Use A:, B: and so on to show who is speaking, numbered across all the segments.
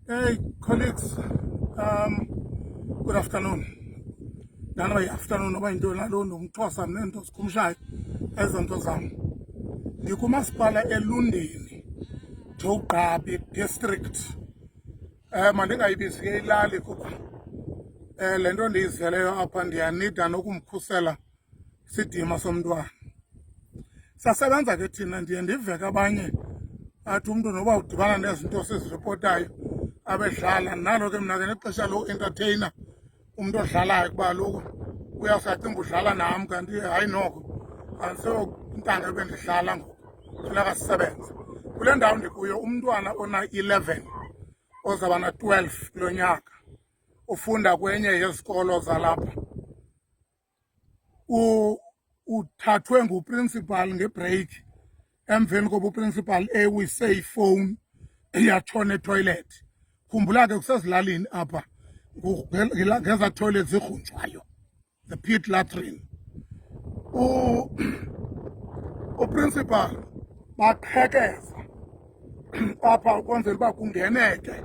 A: Hey, colleagues, good afternoon. Nanoba yi-afternoon noba yintoni nalo nomXhosa nento sikhumshayo ezinto zam. Ndikumasipala eLundini, Jogqabi district. Mandingayibizi ke ilali kuba le nto ndiyizeleyo apha ndiyanida nokumkhusela isidima somntwana. Sasebenza ke thina, ndiye ndiveke abanye athi umntu noba udibana nezinto siziripotayo abedlala nalo ke mna ke nexesha lo-entertainer umntu odlalayo kuba kaloku uyasacinga udlala nam kanti hayi noko andiseyontanga ebendidlala ngoku funeka sisebenze. Kule ndawo ndikuyo umntwana ona-11 ozaba na-12 kulo nyaka ufunda kwenye yezikolo zalapha uthathwe nguprincipal ngebreak emveni koba uprincipal ewise ifowuni yatshona etoilet. Khumbula ke kusezilalini apha ngeza toilet zigrunjwayo, the pit latrine. Uprincipal baqhekeza apha ukwenzela uba kungeneke,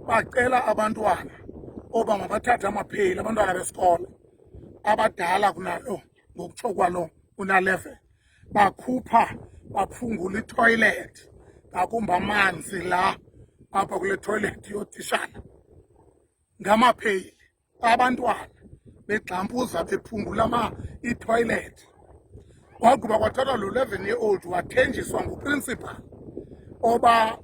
A: bacela abantwana oba mabathathe amapheyili, abantwana besikolo abadala kunalo ngokutsho kwalo una-11 bakhupha baphungula itoilet, ngakumbi amanzi la apha kule toilet yotishala ngamapheyili. Abantwana begxampuza bephungula itoilet. Wagqiba kwathathwa lo 11-year-old wathenjiswa nguprincipal oba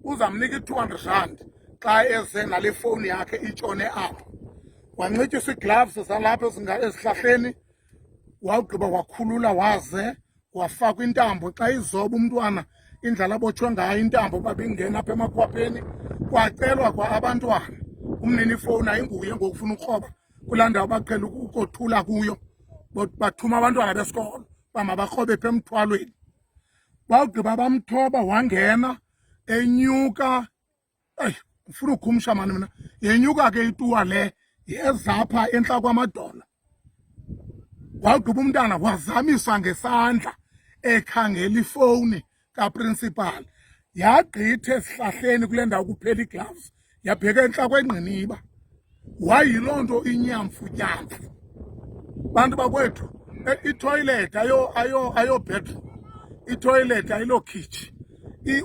A: uzamnika i-200 rand xa eze nale fowuni yakhe itshone apho. Wancityiswa iigloves zalapha ezihlahleni, wagqiba wakhulula waze wafakwa intambo xa izoba umntwana indlela abotshwe ngayo intambo babingena apha emakhwapheni. Kwacelwa kwa abantwana, umnini ifowuni ayinguye ngokufuna ukroba kulaa ndawo baqhela ukothula kuyo, bathuma abantwana besikolo uba mabakrobe pha emthwalweni. Bagqiba bamthoba wangena enyuka. Eyi, ndifuna ukhumsha mani mna, yenyuka ke ituwa le yezapha entla kwamadolo. Wagqiba umntana wazamisa ngesandla ekhangela ifowuni kaprincipal, yagqitha esihlahleni kule ndawo kuphela igloves, yabheka entla kwengqiniba. Wayiloo nto inyamfunyamfu. Bantu bakwethu, itoilet ayo bedroom, itoilet ayilokhitshi,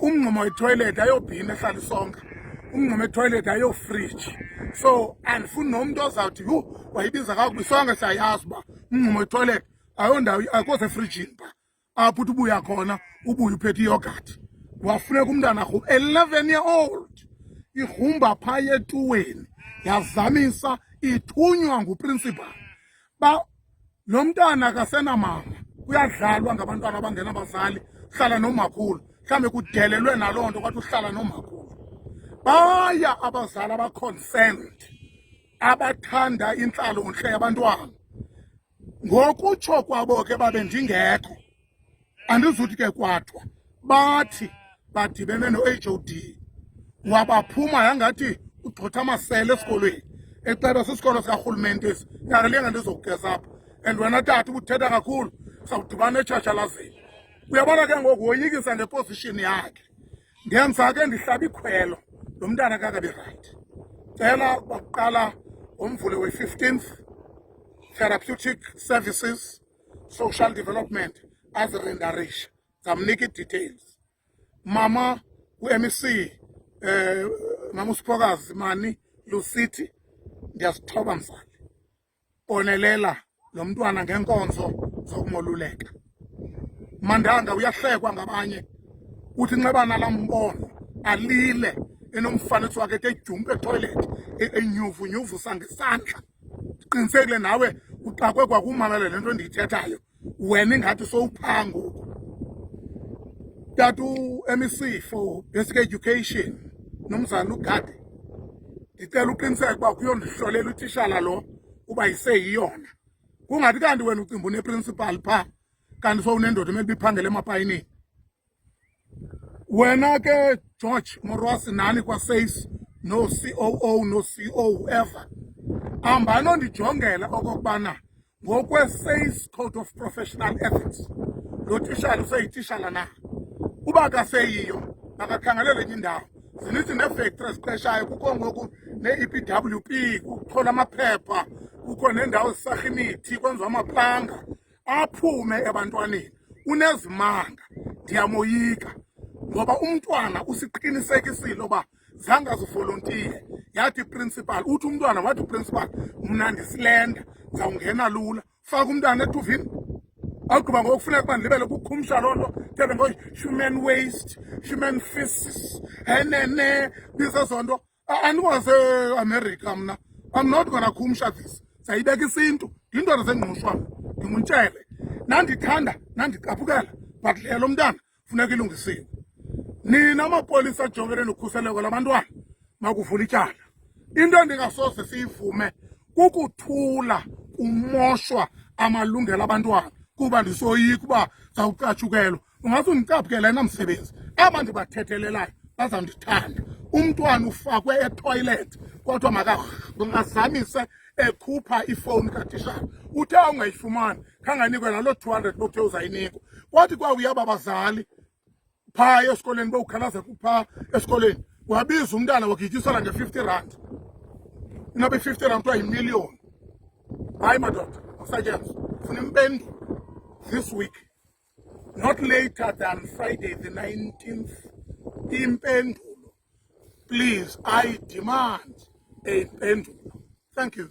A: umngxuma wetoilet ayobhini ehlala isonka, umngxuma wetoilet ayofriji. So andifuni nomntu ozawuthi yhu wayibiza kakubi, sonke siyayazi uba umngxuma wetoilet ayondawo akho sefrijini pha apho uthi ubuya khona ubuye uphethe iyogathi. Wafuneka umntana 11-year-old igrumba phaya etuweni, yazamisa ithunywa nguprincipal. Lo mntana kasenamama, kuyadlalwa ngabantwana abangenabazali, hlala nomakhulu, mhlawumbe kudelelwe naloo nto kwathi uhlala nomakhulu. Baya abazali abaconsent, abathanda intlalontle yabantwana. Ngokutsho kwabo ke babe ndingekho, andizuthi ke kwathwa, bathi badibene no-HOD, wabaphuma yangathi ugxotha amasele esikolweni, eceba sisikolo sikarhulumente esi, yakalinga ndizokugeza apha. And wena tata ubuthetha kakhulu, sawudibana etshatshalazeni. Uyabona ke ngoku woyikisa ngeposishini yakhe. Ndenza ke ndihlaba ikhwelo, lo mntana kakabi rayithi. Cela bakuqala ngomvulo we-15th, Therapeutic Services, Social Development, azirendarisha, zamnika ii-details. Mama u-MEC, mama uSiphokazi Mani Lusithi, ndiyazithoba mzali, bonelela lo mntwana ngeenkonzo zokumoluleka. Mandanga uyahlekwa ngabanye, uthi nxebana lambono alile enomfanekiso wakhe etyumpa etoilet enyuvunyuvusa ngesandla. Qinisekile nawe uxakwe kwakumamela le nto ndiyithethayo, wena ingathi sowuphaa ngoku. Tata u-MEC for Basic Education nomzana uGade, ndicela uqiniseke uba kuyondihlolela utishala lo uba iseyiyona. Kungathi kanti wena ucimba uneprincipal phaa kanti sowunendoda emele ibiphangela emapayinini. Wena ke George Morwasi nani kwaSACE, no COO no CO whoever, hambani ondijongela okokubana ngokwe-SACE Code of Professional Ethics lo tishala useyitishala na. Uba kaseyiyo makakhangelele enye indawo, zininzi neefactory eziqeshayo, kukho ngoku ne-EPWP, kuxhola amaphepha, kukho neendawo zisarha imithi, kwenziwa amaplanga. Aphume ebantwaneni unezimanga, ndiyamoyika ngoba umntwana usiqinisekisile uba zange azivolontiye. Yathi iprinsipali, uthi umntwana wathi uprinsipali, mna ndisilenda ndizawungena lula. Faka umntwana etuvini, awugqiba ngoku kufuneka uba ndilibele kukhumsha loo nto, thethe ngo-human waste, human feces, enene, bizezo nto. AndingowaseAmerica mna, I'm not gonna khumsha this. Sayibeka isintu, yintwana zengqushwana, ndinguntshele. Nandithanda, nandicaphukela, but lo mntana funeka ilungisiwe. Nina amapolisa ajongene nokhuseleko labantwana makuvula ityala. Into endingasoze siyivume kukuthula kumoshwa amalungelo abantwana kuba ndisoyika uba zawucatshukelwa. Ungaze undicaphukele namsebenzi, aba ndibathethelelayo bazawundithanda. Umntwana ufakwe etoilet kodwa makazamisa ekhupha ifowuni katishara. Uthe ungayifumani khanganikwe naloo 200 bokuthe uzayinikwa. Kwathi kwawuya babazali phaa esikoleni bowukhalaza kuphaa esikoleni, wabiza umntana wagityisela nge-50 rand. Inoba i-50 rand kuthiwa yimiliyoni. Hayi madoda, usatyenzwa, funa impendulo this week, not later than Friday the 19th. Impendulo. Please, I demand a impendulo. Thank you.